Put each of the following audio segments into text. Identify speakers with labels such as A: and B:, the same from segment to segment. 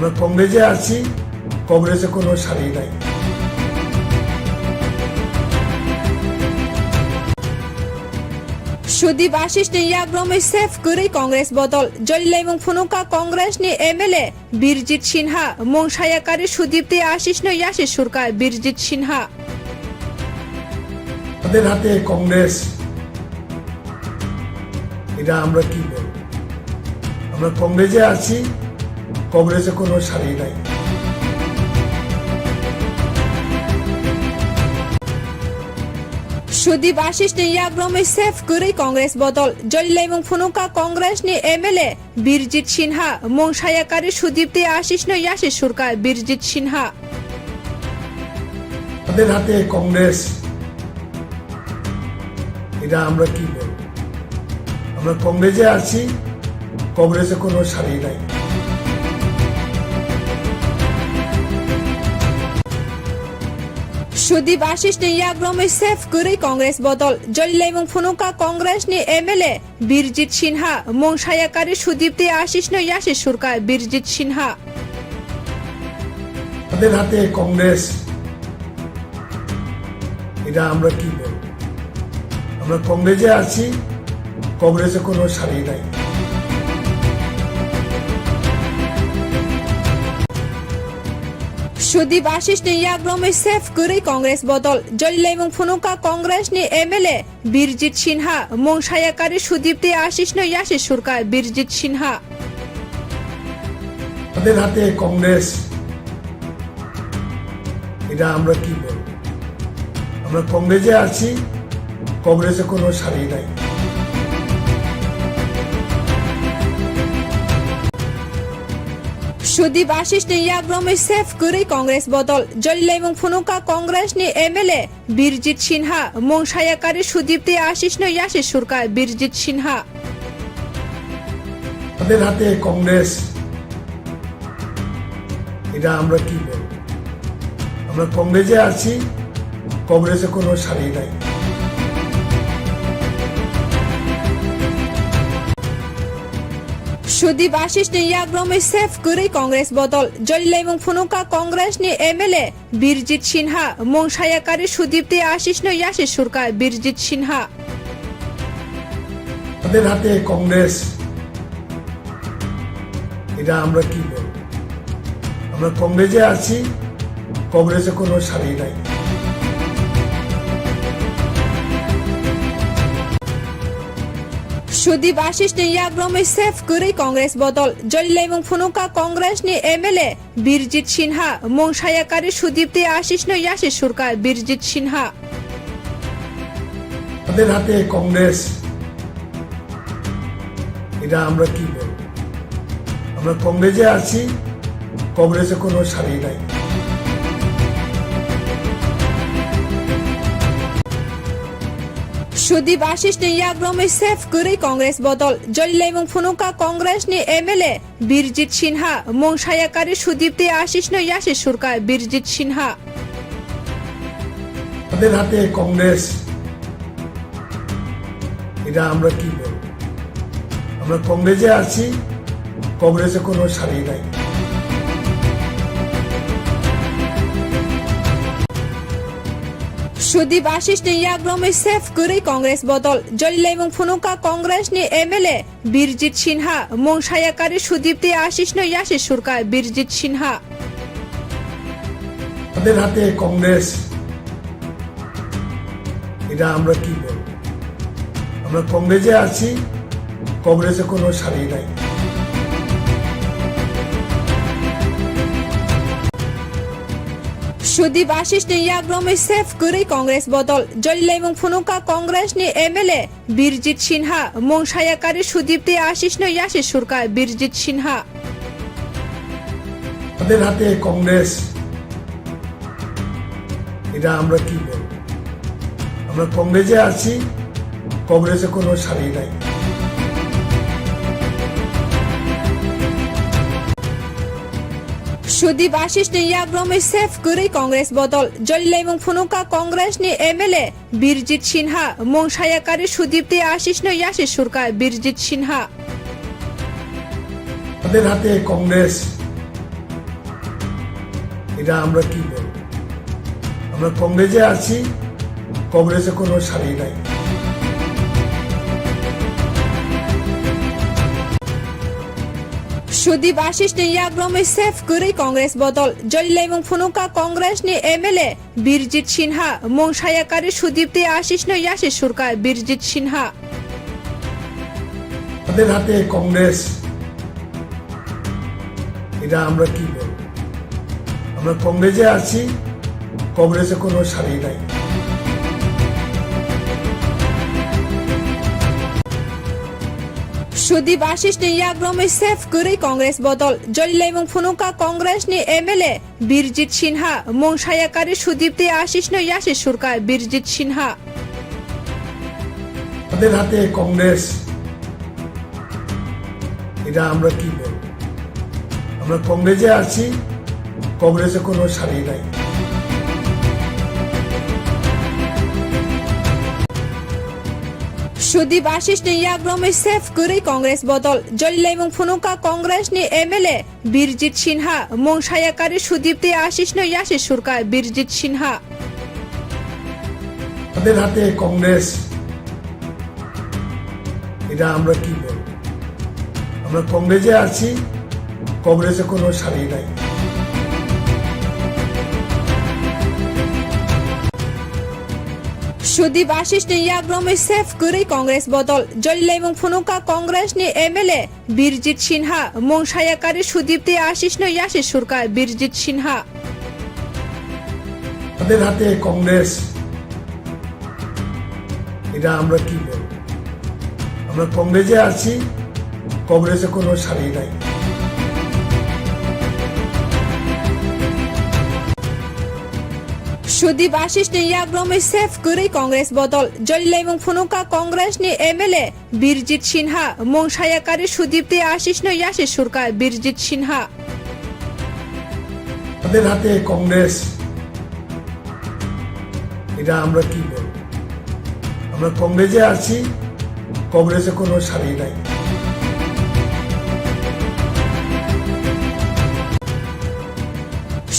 A: আমরা কংগ্রেসে আছি, কংগ্রেসে কোনো সারি নাই।
B: सुदीप आशीष ने याग्रो में सेफ करी कांग्रेस बदल जलिलाई मुंग फुनुका कांग्रेस ने एमएलए बीरजित सिन्हा मंगसायाकारी सुदीप ते आशीष ने याशी सुरकार बीरजित सिन्हा
A: আমাদের হাতে কংগ্রেস, এটা আমরা কি বলবো? আমরা কংগ্রেসে আছি, কংগ্রেসে কোনো সারি নাই।
B: सुदीप आशीष ने याग्रो में सेफ करी कांग्रेस बदल जलिलाई मुंग फुनुका कांग्रेस ने एमएलए बीरजित सिन्हा मंगसायाकारी सुदीप ते आशीष ने याशी सुरकार बीरजित सिन्हा
A: আমাদের হাতে কংগ্রেস, এটা আমরা কি বলবো? আমরা কংগ্রেসে আছি, কংগ্রেসে কোনো সারি নাই।
B: सुदीप आशीष ने याग्रो में सेफ करी कांग्रेस बदल जलिलाई मुंग फुनुका कांग्रेस ने एमएलए बीरजित सिन्हा मंगसायाकारी सुदीप ते आशीष ने याशी सुरकार बीरजित सिन्हा
A: আমাদের হাতে কংগ্রেস, এটা আমরা কি বলবো? আমরা কংগ্রেসে আছি, কংগ্রেসে কোনো সারি নাই।
B: सुदीप आशीष ने याग्रो में सेफ करी कांग्रेस बदल जलिलाई मुंग फुनुका कांग्रेस ने एमएलए बीरजित सिन्हा मंगसायाकारी सुदीप ते आशीष ने याशी सुरकार बीरजित सिन्हा
A: আমাদের হাতে কংগ্রেস, এটা আমরা কি বলবো? আমরা কংগ্রেসে আছি, কংগ্রেসে কোনো সারি নাই।
B: सुदीप आशीष ने याग्रो में सेफ करी कांग्रेस बदल जलिलाई मुंग फुनुका कांग्रेस ने एमएलए बीरजित सिन्हा मंगसायाकारी सुदीप ते आशीष ने याशी सुरकार बीरजित सिन्हा
A: আমাদের হাতে কংগ্রেস, এটা আমরা কি বলবো? আমরা কংগ্রেসে আছি, কংগ্রেসে কোনো সারি নাই।
B: सुदीप आशीष ने याग्रो में सेफ करी कांग्रेस बदल जलिलाई मुंग फुनुका कांग्रेस ने एमएलए बीरजित सिन्हा मंगसायाकारी सुदीप ते आशीष ने याशी सुरकार बीरजित सिन्हा
A: আমাদের হাতে কংগ্রেস, এটা আমরা কি বলবো? আমরা কংগ্রেসে আছি, কংগ্রেসে কোনো সারি নাই।
B: सुदीप आशीष ने याग्रो में सेफ करी कांग्रेस बदल जलिलाई मुंग फुनुका कांग्रेस ने एमएलए बीरजित सिन्हा मंगसायाकारी सुदीप ते आशीष ने याशी सुरकार बीरजित सिन्हा
A: এটা আমরা কি বলবো? আমরা কংগ্রেসে আছি, কংগ্রেসে কোনো সারি নাই।
B: सुदीप आशीष ने याग्रो में सेफ करी कांग्रेस बदल जलिलाई मुंग फुनुका कांग्रेस ने एमएलए बीरजित सिन्हा मंगसायाकारी सुदीप ते आशीष ने याशी सुरकार बीरजित सिन्हा
A: আমাদের হাতে কংগ্রেস, এটা আমরা কি বলবো? আমরা কংগ্রেসে আছি, কংগ্রেসে কোনো সারি নাই।
B: सुदीप आशीष ने याग्रो में सेफ करी कांग्रेस बदल जलिलाई मुंग फुनुका कांग्रेस ने एमएलए बीरजित सिन्हा मंगसायाकारी सुदीप ते आशीष ने याशी सुरकार बीरजित सिन्हा
A: আমাদের হাতে কংগ্রেস, এটা আমরা কি বলবো? আমরা কংগ্রেসে আছি, কংগ্রেসে কোনো সারি নাই।
B: सुदीप आशीष ने याग्रो में सेफ करी कांग्रेस बदल जलिलाई मुंग फुनुका कांग्रेस ने एमएलए बीरजित सिन्हा मंगसायाकारी सुदीप ते आशीष ने याशी सुरकार बीरजित सिन्हा
A: আমাদের হাতে কংগ্রেস, এটা আমরা কি বলবো? আমরা কংগ্রেসে আছি, কংগ্রেসে কোনো সারি নাই।
B: सुदीप आशीष ने याग्रो में सेफ करी कांग्रेस बदल जलिलाई मुंग फुनुका कांग्रेस ने एमएलए बीरजित सिन्हा मंगसायाकारी सुदीप ते आशीष ने याशी सुरकार बीरजित सिन्हा
A: এটা আমরা কি বলবো? আমরা কংগ্রেসে আছি, কংগ্রেসে কোনো সারি নাই।
B: सुदीप आशीष ने याग्रो में सेफ करी कांग्रेस बदल जलिलाई मुंग फुनुका कांग्रेस ने एमएलए बीरजित सिन्हा मंगसायाकारी सुदीप ते आशीष ने याशी सुरकार बीरजित सिन्हा
A: আমাদের হাতে কংগ্রেস, এটা আমরা কি বলবো? আমরা কংগ্রেসে আছি, কংগ্রেসে কোনো সারি নাই। সুদীপ আশিস ইয়াগ্রমে সেফ করে কংগ্রেস বদল জলিলাই মুং ফুনুকা কংগ্রেস নে এমএলএ বীরজিৎ সিনহা মংসায়াকারী সুদীপ্তে আশিস নৈয়াশি সরকার বীরজিৎ সিনহা এটা আমরা কি বলবো? আমরা কংগ্রেসে আছি, কংগ্রেসে কোনো সারি নাই।
B: सुदीप आशीष ने याग्रो में सेफ करी कांग्रेस बदल जलिलाई मुंग फुनुका कांग्रेस ने एमएलए बीरजिৎ सिनहा मंसायाकाରୀ সুদীপ্তে আশিস নৈয়াশি সরকার বীরজিৎ সিনহা
A: আমাদের হাতে কংগ্রেস, এটা আমরা কি বলবো? আমরা কংগ্রেসে আছি, কংগ্রেসে কোনো সারি নাই।
B: সুদীপ আশিস ইয়াগ্রমে সেফ করে কংগ্রেস বদল জলিলা এবং ফুনুকা কংগ্রেসনি এমএলএ বীরজিৎ সিনহা মংসায়াকারী সুদীপ আশিস ইয়াশিস সুরকার বীরজিৎ সিনহা
A: তাদের হাতে কংগ্রেস, এটা আমরা কি বলবো? আমরা কংগ্রেসে আছি, কংগ্রেসে কোনো সারি নাই।
B: সুদীপ আশিস ইয়াগ্রমে সেফ করে কংগ্রেস বদল জলিলা এবং ফুনুকা কংগ্রেসনি এমএলএ বীরজিৎ সিনহা মংসায়াকারী সুদীপ আশিস ইয়াশিস সুরকার বীরজিৎ সিনহা
A: তাদের হাতে কংগ্রেস, এটা আমরা কি বলবো? আমরা কংগ্রেসে আছি, কংগ্রেসে কোনো সারি নাই।
B: সুদীপ আশিস ইয়াগ্রমে সেফ করে কংগ্রেস বদল জলিলা এবং ফুনুকা কংগ্রেসনি এমএলএ বীরজিৎ সিনহা মংসায়াকারী সুদীপ আশিস ইয়াশিস সুরকার বীরজিৎ সিনহা
A: তাদের হাতে কংগ্রেস, এটা আমরা কি বলবো? আমরা কংগ্রেসে আছি, কংগ্রেসে কোনো সারি নাই।
B: সুদীপ আশিস ইয়াগ্রমে সেফ করে কংগ্রেস বদল জলিলা এবং ফুনুকা কংগ্রেসনি এমএলএ বীরজিৎ সিনহা মংসায়াকারী সুদীপ আশিস ইয়াশিস সুরকার বীরজিৎ সিনহা
A: তাদের হাতে কংগ্রেস, এটা আমরা কি বলবো? আমরা কংগ্রেসে আছি, কংগ্রেসে কোনো সারি নাই।
B: সুদীপ আশিস ইয়াগ্রমে সেফ করে কংগ্রেস বদল জলিলা এবং ফুনুকা কংগ্রেসনি এমএলএ বীরজিৎ সিনহা মংসায়াকারী সুদীপ আশিস ইয়াশিস সুরকার বীরজিৎ সিনহা
A: তাদের হাতে কংগ্রেস, এটা আমরা কি বলবো? আমরা কংগ্রেসে আছি, কংগ্রেসে কোনো সারি নাই।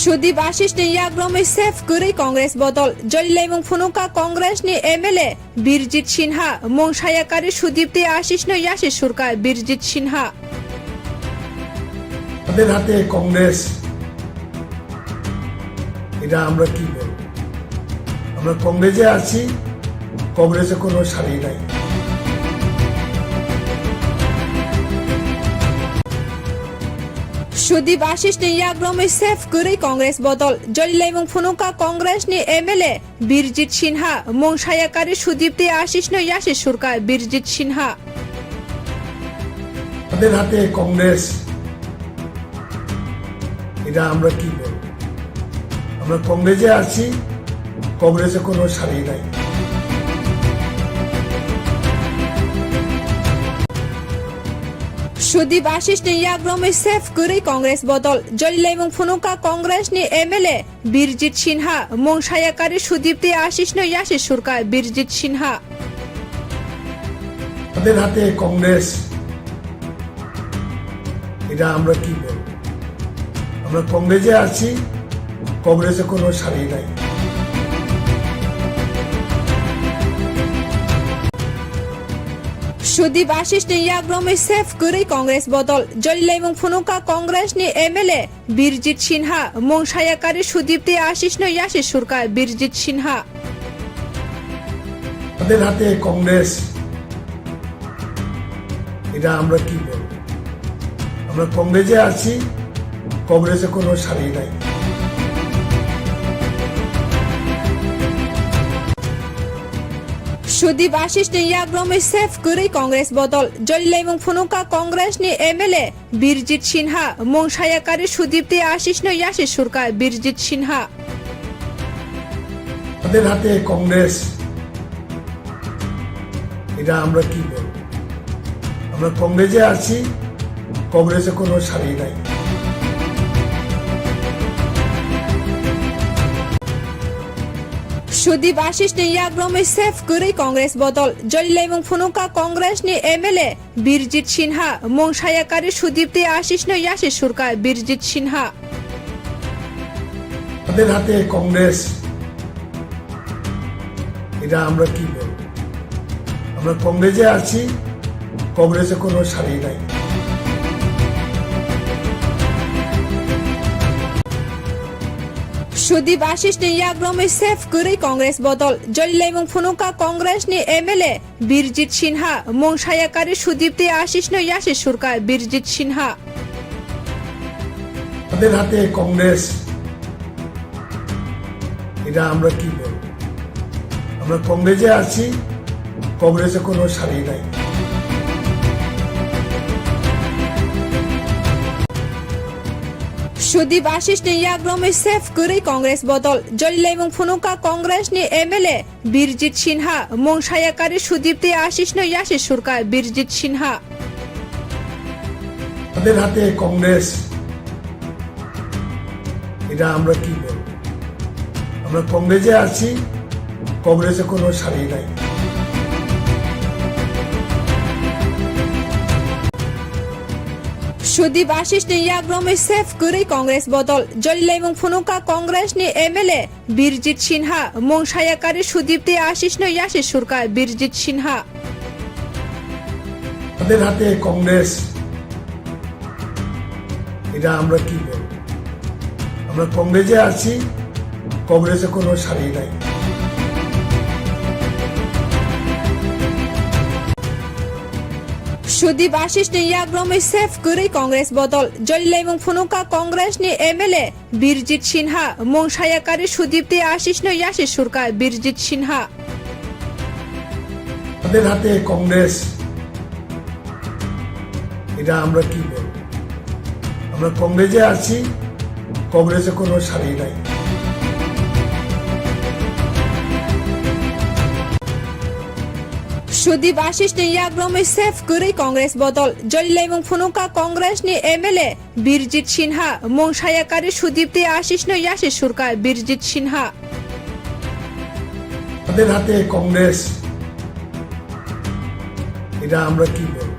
B: সুদীপ আশিস ইয়াগ্রমে সেফ করে কংগ্রেস বদল জলিলা এবং ফুনুকা কংগ্রেসনি এমএলএ বীরজিৎ সিনহা মংসায়াকারী সুদীপ আশিস ইয়াশিস সুরকার বীরজিৎ সিনহা
A: তাদের হাতে কংগ্রেস, এটা আমরা কি বলবো? আমরা কংগ্রেসে আছি, কংগ্রেসে কোনো সারি নাই।
B: সুদীপ আশিস ইয়াগ্রমে সেফ করে কংগ্রেস বদল জলিলা এবং ফুনুকা কংগ্রেসনি এমএলএ বীরজিৎ সিনহা মংসায়াকারী সুদীপ আশিস ইয়াশিস সুরকার বীরজিৎ সিনহা
A: তাদের হাতে কংগ্রেস, এটা আমরা কি বলবো? আমরা কংগ্রেসে আছি, কংগ্রেসে কোনো সারি নাই।
B: সুদীপ আশিস ইয়াগ্রমে সেফ করে কংগ্রেস বদল জলিলা এবং ফুনুকা কংগ্রেসনি এমএলএ বীরজিৎ সিনহা মংসায়াকারী সুদীপ আশিস ইয়াশিস সুরকার বীরজিৎ সিনহা
A: তাদের হাতে কংগ্রেস, এটা আমরা কি বলবো? আমরা কংগ্রেসে আছি, কংগ্রেসে কোনো সারি নাই।
B: সুদীপ আশিস ইয়াগ্রমে সেফ করে কংগ্রেস বদল জলিলা এবং ফুনুকা কংগ্রেসনি এমএলএ বীরজিৎ সিনহা মংসায়াকারী সুদীপ আশিস ইয়াশিস সুরকার বীরজিৎ সিনহা
A: তাদের হাতে কংগ্রেস, এটা আমরা কি বলবো? আমরা কংগ্রেসে আছি, কংগ্রেসে কোনো সারি নাই।
B: সুদীপ আশিস ইয়াগ্রমে সেফ করে কংগ্রেস বদল জলিলা এবং ফুনুকা কংগ্রেসনি এমএলএ বীরজিৎ সিনহা মংসায়াকারী সুদীপ আশিস ইয়াশিস সুরকার বীরজিৎ সিনহা
A: তাদের হাতে কংগ্রেস, এটা আমরা কি বলবো? আমরা কংগ্রেসে আছি, কংগ্রেসে কোনো সারি নাই।
B: সুদীপ আশিস ইয়াগ্রমে সেফ করে কংগ্রেস বদল জলিলা এবং ফুনুকা কংগ্রেসনি এমএলএ বীরজিৎ সিনহা মংসায়াকারী সুদীপ আশিস ইয়াশিস সুরকার বীরজিৎ সিনহা
A: আমাদের হাতে কংগ্রেস, এটা আমরা কি বলবো, আমরা কংগ্রেসে আছি, কংগ্রেসে কোনো সারি নাই।
B: সুদীপ আশিসनि याग्रमै सेफ गरै कांग्रेस बदल जलिलाइमुं फुनुका कांग्रेसनि एमएलए बिरजित सिन्हा मंसायाकारि सुदीप्ति आशिषनो याशिष सुरकार बिरजित सिन्हा
A: আমাদের হাতে কংগ্রেস, এটা আমরা কি বলবো, আমরা কংগ্রেসে আছি, কংগ্রেসে কোনো সারি নাই।
B: सुदीप आशिषनि याग्रमै सेफ गरै कांग्रेस बदल जलिलाइमुं फुनुका कांग्रेसनि एमएलए बिरजित सिन्हा मंसायाकारि सुदीप्ति आशिषनो याशिष सुरकार बिरजित सिन्हा
A: আমাদের হাতে কংগ্রেস, এটা আমরা কি বলবো, আমরা কংগ্রেসে আছি, কংগ্রেসে কোনো সারি নাই।
B: सुदीप आशिषनि याग्रमै सेफ गरै कांग्रेस बदल जलिलाइमुं फुनुका कांग्रेसनि एमएलए बिरजित सिन्हा मंसायाकारि सुदीप्ति आशिषनो याशिष सुरकार बिरजित सिन्हा
A: আমাদের হাতে কংগ্রেস, এটা আমরা কি বলবো, আমরা কংগ্রেসে আছি, কংগ্রেসে কোনো সারি নাই।
B: सुदीप आशिषनि याग्रमै सेफ गरै कांग्रेस बदल जलिलाइमुं फुनुका कांग्रेसनि एमएलए बिरजित सिन्हा मंसायाकारि सुदीप्ति आशिषनो याशिष सुरकार बिरजित सिन्हा
A: আমাদের হাতে কংগ্রেস, এটা আমরা কি বলবো, আমরা কংগ্রেসে আছি, কংগ্রেসে কোনো সারি নাই।
B: सुदीप आशिषनि याग्रमै सेफ गरै कांग्रेस बदल जलिलाइमुं फुनुका कांग्रेसनि एमएलए बिरजित सिन्हा मंसायाकारि सुदीप्ति आशिषनो याशिष सुरकार बिरजित सिन्हा
A: আমাদের হাতে কংগ্রেস, এটা আমরা কি বলবো,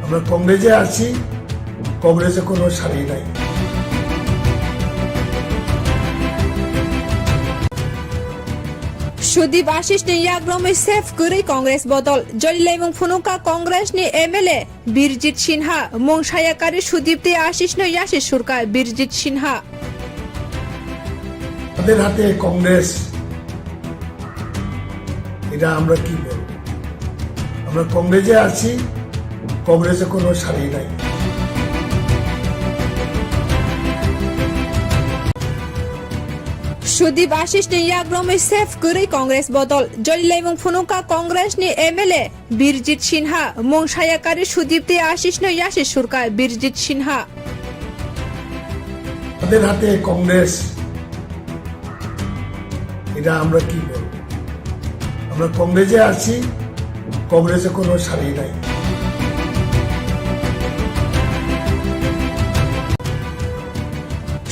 A: আমরা কংগ্রেসে আছি, কংগ্রেসে কোনো সারি নাই।
B: सुदीप आशिषनि याग्रमै सेफ गरै कांग्रेस बदल जलिलाइमुं फुनुका कांग्रेसनि एमएलए बिरजित सिन्हा मंसायाकारि सुदीप्ति आशिषनो याशिष सुरकार बिरजित सिन्हा
A: আমাদের হাতে কংগ্রেস, এটা আমরা কি বলবো, আমরা কংগ্রেসে আছি, কংগ্রেসে কোনো সারি নাই।
B: सुदीप आशिषनि याग्रमै सेफ गरै कांग्रेस बदल जलिलाइमुं फुनुका कांग्रेसनि एमएलए बिरजित सिन्हा मंसायाकारि सुदीप्ति आशिषनो याशिष सुरकार बिरजित सिन्हा
A: আমাদের হাতে কংগ্রেস, এটা আমরা কি বলবো, আমরা কংগ্রেসে আছি, কংগ্রেসে কোনো সারি নাই।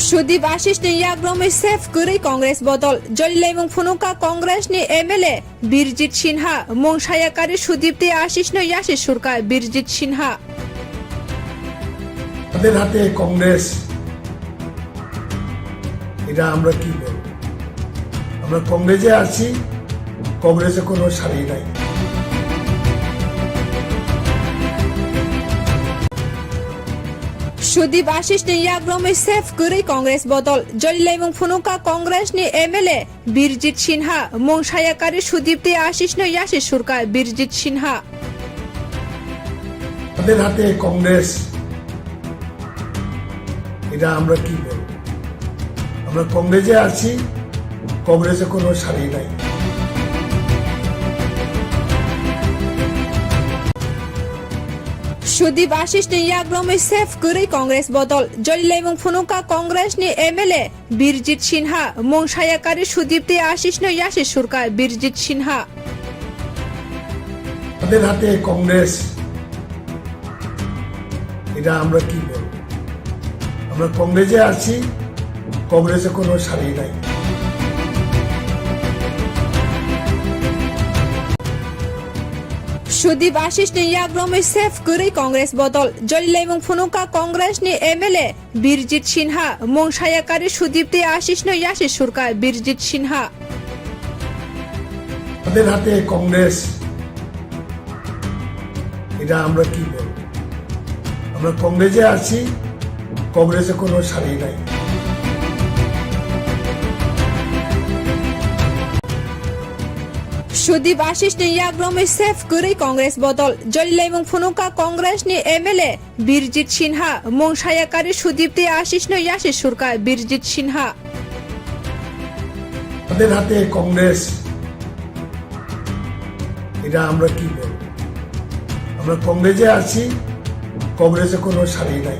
B: सुदीप आशिषनि याग्रमै सेफ गरै कांग्रेस बदल जलिलाइमुं फुनुका कांग्रेसनि एमएलए बिरजित सिन्हा मंसायाकारि सुदीप्ति आशिषनो याशिष सुरकार बिरजित सिन्हा
A: আমাদের হাতে কংগ্রেস, এটা আমরা কি বলবো, আমরা কংগ্রেসে আছি, কংগ্রেসে কোনো সারি নাই।
B: सुदीप आशिषनि याग्रमै सेफ गरै कांग्रेस बदल जलिलाइमुं फुनुका कांग्रेसनि एमएलए बिरजित सिन्हा मंसायाकारि सुदीप्ति आशिषनो याशिष सुरकार बिरजित सिन्हा
A: আমাদের হাতে কংগ্রেস, এটা আমরা কি বলবো, আমরা কংগ্রেসে আছি, কংগ্রেসে কোনো সারি নাই।
B: सुदीप आशिषनि याग्रमै सेफ गरै कांग्रेस बदल जलिलाइमुं फुनुका कांग्रेसनि एमएलए बिरजित सिन्हा मंसायाकारि सुदीप्ति आशिषनो याशिष सुरकार बिरजित सिन्हा
A: আমাদের হাতে কংগ্রেস, এটা আমরা কি বলবো, আমরা কংগ্রেসে আছি, কংগ্রেসে কোনো সারি নাই।
B: সুদীপ আশিসনি ইয়াগ্রমে সেভ করে কংগ্রেস বদল জলিলা এবং ফুনুকা কংগ্রেসনি এমএলএ বীরজিৎ সিনহা মংসায়াকারী সুদীপ্তি আশিসনি ইয়াশিস সরকার বীরজিৎ সিনহা
A: তাদের হাতে কংগ্রেস, এটা আমরা কি বলবো? আমরা কংগ্রেসে আছি, কংগ্রেসে কোনো সারি নাই।
B: সুদীপ আশিসনি ইয়াগ্রমে সেভ করে কংগ্রেস বদল জলিলা এবং ফুনুকা কংগ্রেসনি এমএলএ বীরজিৎ সিনহা মংসায়াকারী সুদীপ্তি আশিসনি ইয়াশিস সরকার বীরজিৎ সিনহা
A: তাদের হাতে কংগ্রেস, এটা আমরা কি বলবো? আমরা কংগ্রেসে আছি, কংগ্রেসে কোনো সারি নাই।